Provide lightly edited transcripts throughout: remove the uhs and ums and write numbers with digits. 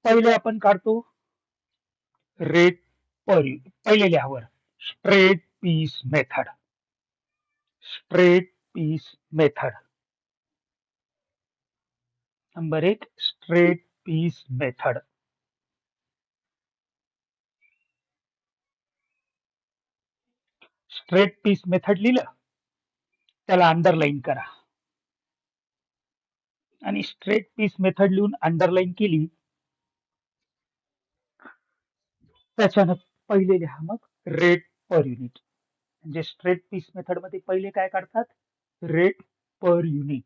पहिले आपण काढतो रेट पर पहिले लिहावर straight piece method. Straight piece method. Number 1 straight piece method. Straight piece method लिहिलं, त्याला अंडरलाईन करा आणि स्ट्रेट पीस मेथड लिहून अंडरलाईन केली त्याच्यानं पहिले लिहा मग रेट पर युनिट. म्हणजे स्ट्रेट पीस मेथड मध्ये पहिले काय काढतात? Rate per unit.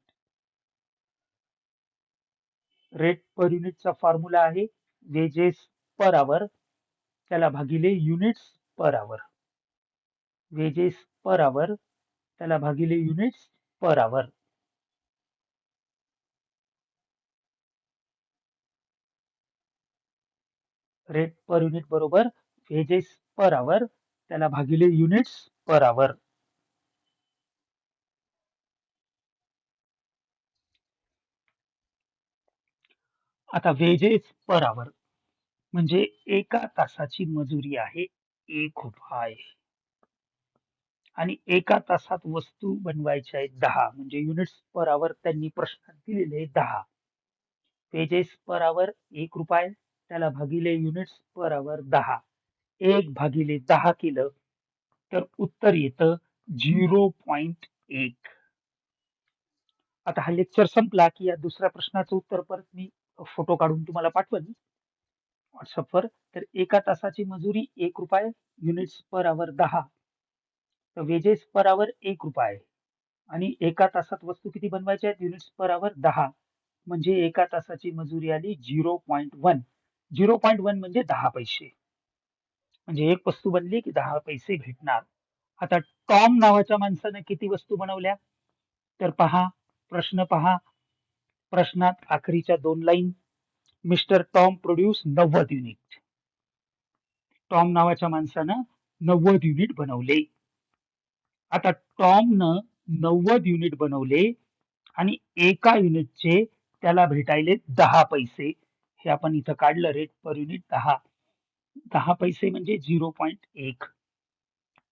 Rate per युनिटचा फॉर्म्युला आहे वेजेस पर आवर त्याला भागिले युनिट्स पर आवर. वेजेस पर आवर त्याला भागिले युनिट्स पर आवर. रेट पर युनिट बरोबर वेजेस पर आवर त्याला भागिले युनिट्स पर आवर. आता वेजेस पर आवर म्हणजे एका तासाची मजुरी आहे 1 रुपये आणि एका तासात वस्तू बनवायच्या आहेत 10 म्हणजे युनिट्स पर आवर त्यांनी प्रश्नात दिलेले 10. वेजेस पर आवर 1 रुपये त्याला भागिले युनिट्स पर आवर 10. 1 भागिले 10 केलं तर उत्तर येतं 0.1. आता हा लेक्चर संपला की या दुसऱ्या प्रश्नाचं उत्तर परत मी फोटो काढून तुम्हाला पाठवेन व्हॉट्सअपवर. तर एका तासाची मजुरी 1 रुपये, युनिट्स पर आवर 10, तर वेजेस पर आवर 1 रुपये आणि एका तासात वस्तू किती बनवायच्या आहेत? युनिट्स पर आवर 10 म्हणजे एका तासाची मजुरी आली 0.1. 0.1 म्हणजे 10 पैसे. म्हणजे एक वस्तू बनली की 10 पैसे भेटणार. आता टॉम नावाच्या माणसाने किती वस्तू बनवल्या? तर पहा प्रश्न पहा. प्रश्नात आखरीच्या 2 line mister Tom produce 90 unit. Tom नावाच्या माणसानं 90 युनिट बनवले. आता टॉमनं 90 युनिट बनवले आणि एका युनिटचे त्याला भेटायले 10 पैसे. हे आपण इथं काढलं रेट पर युनिट 10. 10 पैसे म्हणजे 0.1.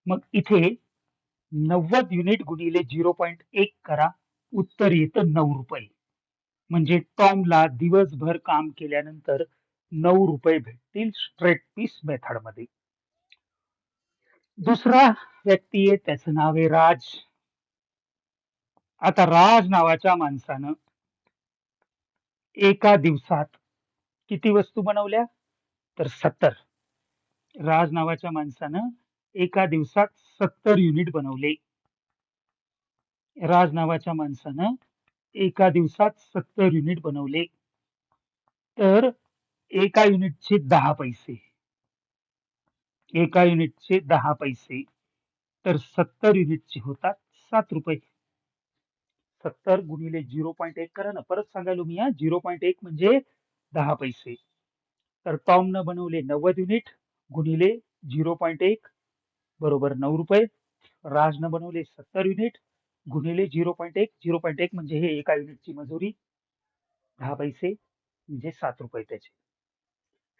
मग इथे 90 युनिट गुणिले 0.1 करा, उत्तर येतं 9 रुपये. म्हणजे टॉमला दिवसभर काम केल्यानंतर 9 रुपये भेटतील स्ट्रेट पीस मेथड मध्ये. दुसरा व्यक्ती आहे त्याचं नाव आहे राज. आता राज नावाच्या माणसानं एका दिवसात किती वस्तू बनवल्या? तर 70. राज नावाच्या माणसानं एका दिवसात 70 युनिट बनवले. राज नावाच्या माणसानं एका दिवसात 70 युनिट बनवले. तर एका युनिटचे 10 पैसे. एका युनिटचे 10 पैसे तर 70 युनिटचे होतात 7 रुपये. 70 गुणिले 0.1 करा ना. परत सांगायलो मी 0.1 म्हणजे 10 पैसे. तर टॉमनं बनवले 90 युनिट गुणिले 0.1 बरोबर 9 रुपये. राजनं बनवले 70 युनिट गुणिले 0.1. 0.1 म्हणजे हे एका युनिटची मजुरी 10 पैसे म्हणजे 7 रुपये त्याचे.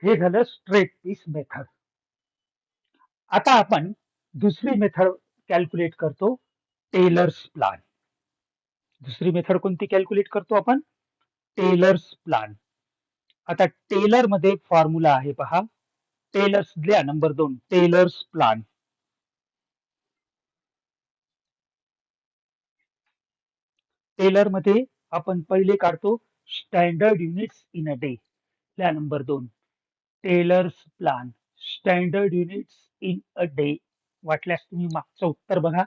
हे झालं स्ट्रेट पीस मेथड. आता आपण दुसरी मेथड कॅल्क्युलेट करतो, टेलर्स प्लान. दुसरी मेथड कोणती कॅल्क्युलेट करतो आपण? Taylor's plan. आता टेलर मध्ये फॉर्म्युला आहे पहा. टेलर्स लिहा नंबर 2 टेलर्स प्लान. टेलर मध्ये आपण पहिले काढतो standard units in a day. लिहा number 2 Taylor's plan standard units in a day. वाटल्यास तुम्ही मागचं उत्तर बघा.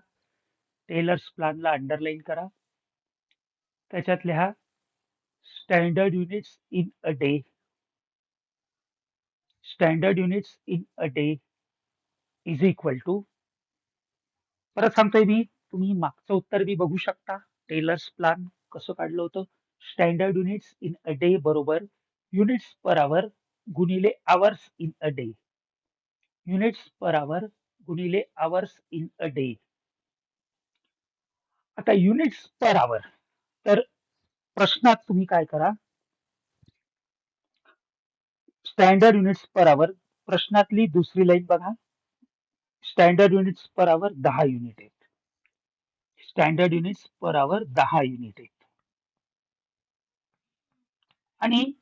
टेलर्स प्लानला अंडरलाईन करा. त्याच्यात लिहा standard units in a day. Standard units in a day is equal to, परत सांगतोय मी, तुम्ही मागचं उत्तर बी बघू शकता. टेलर्स प्लान कसं काढलं होतं? Standard units in a day बरोबर युनिट्स पर आवर गुणिले hours in a day. Units per आवर गुणिले आवर्स इन अ डे. आता युनिट्स पर आवर, तर प्रश्नात तुम्ही काय करा, स्टँडर्ड युनिट्स पर आवर प्रश्नातली दुसरी लाईन बघा. Standard units per hour 10 unit आहेत. Standard units per hour 10 unit आहेत. आणि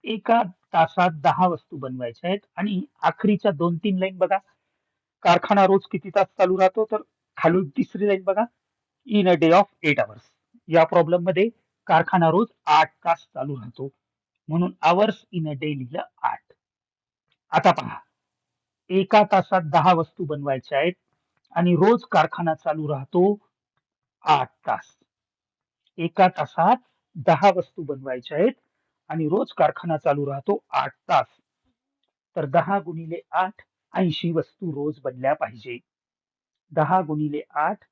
एका तासात 10 वस्तू बनवायच्या आहेत आणि आखरीच्या 2-3 लाईन बघा. कारखाना रोज किती तास चालू राहतो? तर खालून तिसरी लाईन बघा. In a day of 8 hours. या प्रॉब्लेम मध्ये कारखाना रोज 8 तास चालू राहतो. म्हणून आवर्स इन अ डे लिहिलं 8. आता पहा, एका तासात 10 वस्तू बनवायच्या आहेत आणि रोज कारखाना चालू राहतो 8 तास. एका तासात 10 वस्तू बनवायच्या आहेत आणि रोज कारखाना चालू राहतो 8 तास. तर 10 गुणिले 8 80 वस्तू रोज बनल्या पाहिजे. 10 गुणिले 8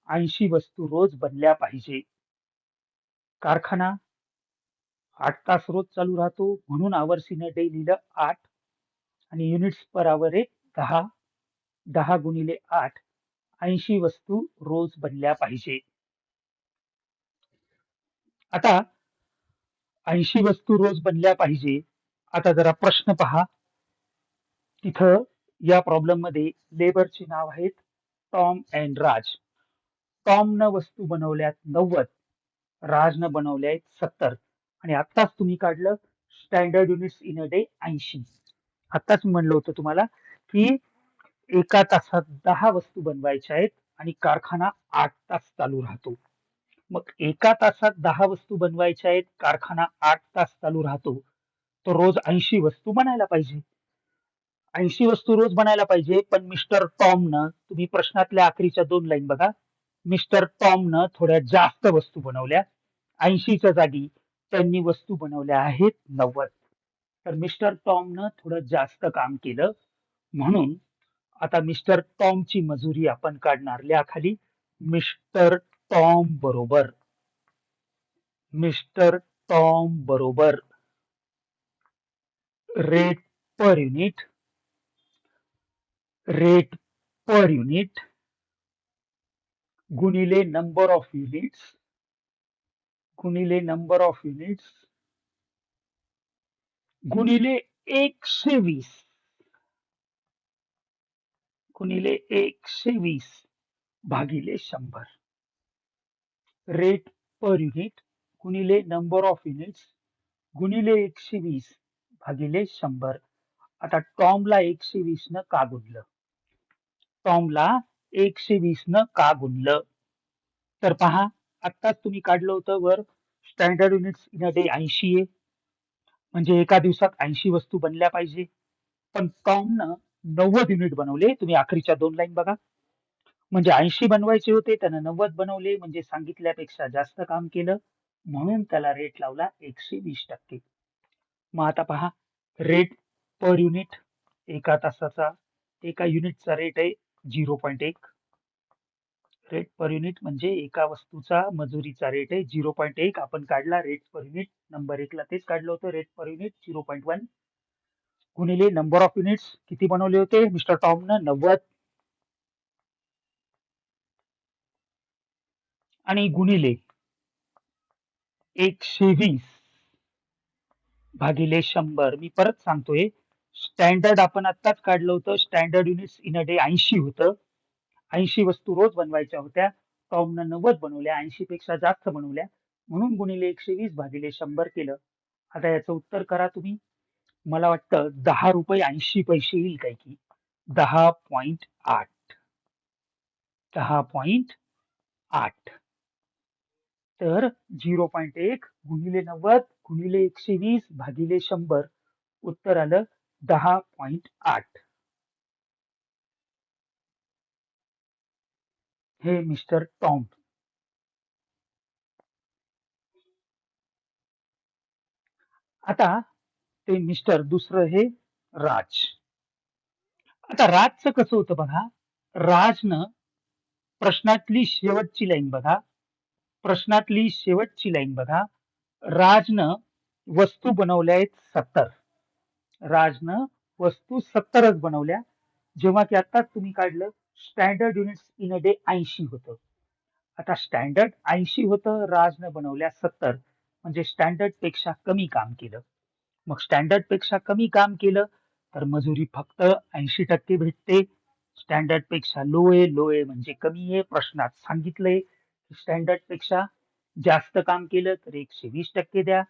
80 वस्तू रोज बनल्या पाहिजे. कारखाना 8 तास रोज चालू राहतो म्हणून आवर्स इन अ डे लिहिलं 8 आणि युनिट्स पर आवर आहे 10. 10 गुणिले 8 80 वस्तू रोज बनल्या पाहिजे. आता 80 वस्तू रोज बनल्या पाहिजे. आता जरा प्रश्न पहा. तिथं या प्रॉब्लेम मध्ये लेबरची नाव आहेत टॉम अँड राज. टॉमनं वस्तू बनवल्यात 90, राजनं बनवल्या आहेत 70 आणि आत्ताच तुम्ही काढलं standard units in a day 80. आत्ताच मी म्हणलं होतं तुम्हाला की एका तासात 10 वस्तू बनवायच्या आहेत आणि कारखाना 8 तास चालू राहतो. मग एका तासात 10 वस्तू बनवायच्या आहेत, कारखाना 8 तास चालू राहतो, तर रोज 80 वस्तू बनायला पाहिजे. 80 वस्तू रोज बनायला पाहिजे. पण मिस्टर टॉमनं, तुम्ही प्रश्नातल्या आखरीच्या 2 लाईन बघा, मिस्टर टॉमनं थोड्या जास्त वस्तू बनवल्या. 80च्या जागी त्यांनी वस्तू बनवल्या आहेत 90. तर मिस्टर टॉमनं थोडं जास्त काम केलं म्हणून आता मिस्टर टॉमची मजुरी आपण काढणार. लिहा मिस्टर टॉम बरोबर मिस्टर टॉम बरोबर रेट पर युनिट गुणिले नंबर ऑफ युनिट्स गुणिले 120 भागिले 100. रेट पर युनिट गुणिले नंबर ऑफ युनिट्स गुणिले 120 भागिले 100. आता टॉमला 120 न का गुणलं? टॉमला 120 न का गुणलं? तर पहा, आत्ताच तुम्ही काढलं होतं वर standard units in a day 80 आहे. म्हणजे एका दिवसात 80 वस्तू बनल्या पाहिजे. पण टॉमनं 90 युनिट बनवले. तुम्ही आखरीच्या 2 लाईन बघा. म्हणजे 80 बनवायचे होते, त्यानं 90 बनवले, म्हणजे सांगितल्यापेक्षा जास्त काम केलं म्हणून त्याला रेट लावला 120%. मग आता पहा, रेट पर युनिट एका तासाचा, एका युनिटचा रेट आहे 0.1. रेट पर युनिट म्हणजे एका वस्तूचा मजुरीचा रेट आहे 0.1. आपण काढला रेट पर युनिट. नंबर 1 ला तेच काढलं होतं, रेट पर युनिट 0.1 गुणिले नंबर ऑफ युनिट्स किती बनवले होते मिस्टर टॉमनं? 90 आणि गुणिले 120 भागिले 100. मी परत सांगतोय, स्टँडर्ड आपण आत्ताच काढलं होतं. Standard units in a day 80 होतं. 80 वस्तू रोज बनवायच्या होत्या. टॉमनं 90 बनवल्या, 80 पेक्षा जास्त बनवल्या म्हणून गुणिले 120 भागिले 100 केलं. आता याचं उत्तर करा तुम्ही. मला वाटतं 10 रुपये 80 पैसे येईल काय की. 10.8. 10.8. तर 0.1 गुणिले 90 गुणिले 120 भागिले 100 उत्तर आलं 10.8. हे मिस्टर टॉम. आता ते मिस्टर दुसरं हे राज. आता राजचं कसं होतं बघा. राजनं प्रश्नातली शेवटची लाईन बघा. राजनं वस्तू बनवल्या आहेत 70. राजनं वस्तू 70च बनवल्या. जेव्हा की आताच तुम्ही काढलं standard units in a day 80 होतं. आता स्टँडर्ड 80 होतं, राजनं बनवल्या 70. म्हणजे स्टँडर्ड पेक्षा कमी काम केलं. मग स्टँडर्ड पेक्षा कमी काम केलं तर मजुरी फक्त 80% भेटते. स्टँडर्ड पेक्षा लो आहे म्हणजे कमी आहे. प्रश्नात सांगितलंय स्टँडर्ड पेक्षा जास्त काम केलं तर 120% द्या.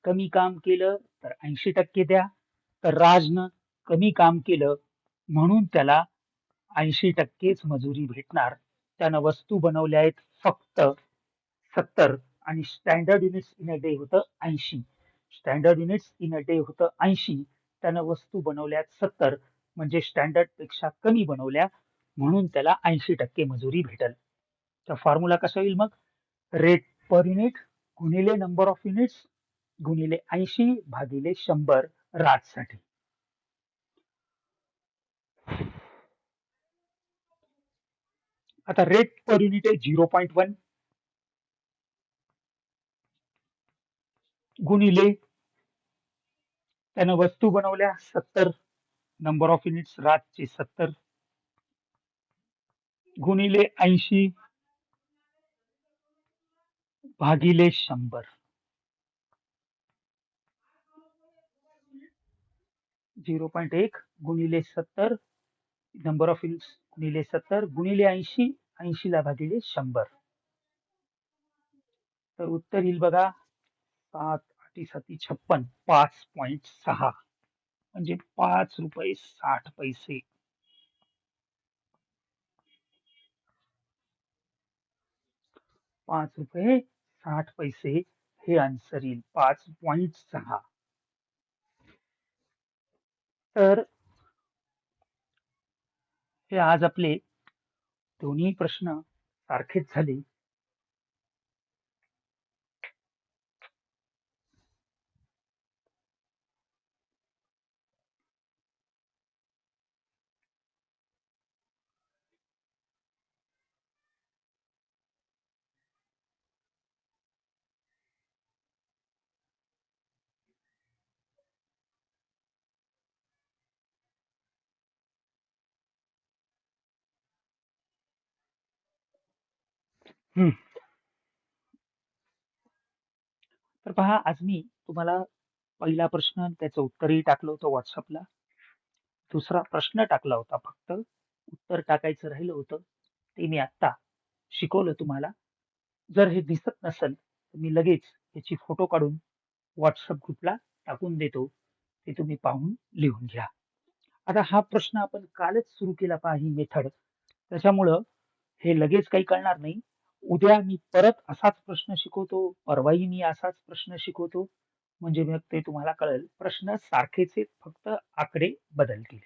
कमी काम केलं तर 80% द्या. तर राजनं कमी काम केलं म्हणून त्याला 80%च मजुरी भेटणार. त्यानं वस्तू बनवल्या आहेत फक्त 70 आणि standard units in a day होतं 80. Standard units in a day होतं 80. त्यानं वस्तू बनवल्या 70 म्हणजे स्टँडर्ड पेक्षा कमी बनवल्या म्हणून त्याला 80% मजुरी भेटल. तर फॉर्म्युला कसा होईल मग? रेट पर युनिट गुणिले नंबर ऑफ युनिट्स गुणिले 80 भागिले 100 राजसाठी. आता रेट पर युनिट आहे 0.1 गुणिले त्यानं वस्तू बनवल्या 70 नंबर ऑफ युनिट्स राजचे 70 गुणिले 80 भागिले 100. 0.1 गुणिले 70 नंबर ऑफ युनिट्स गुणिले 70 गुणिले 80 80 ला भागिले 100. तर उत्तर येईल बघा 7×8=56 5.6 म्हणजे 5 रुपये 60 पैसे. 5 रुपये 60 पैसे हे आन्सर येईल 5.6. तर हे आज आपले दोन्ही प्रश्न सारखेच झाले. हम्म. तर पहा आज मी तुम्हाला पहिला प्रश्न त्याचं उत्तरही टाकलं होतं व्हॉट्सअपला. दुसरा प्रश्न टाकला होता फक्त उत्तर टाकायचं राहिलं होतं ते मी आत्ता शिकवलं तुम्हाला. जर हे दिसत नसेल तर मी लगेच याची फोटो काढून व्हॉट्सअप ग्रुपला टाकून देतो. ते तुम्ही पाहून लिहून घ्या. आता हा प्रश्न आपण कालच सुरू केला पहा ही मेथड. त्याच्यामुळं हे लगेच काही कळणार नाही. उद्या मी परत असाच प्रश्न शिकवतो. परवाही मी असाच प्रश्न शिकवतो. म्हणजे मग ते तुम्हाला कळेल प्रश्न सारखेच आहेत फक्त आकडे बदलतील.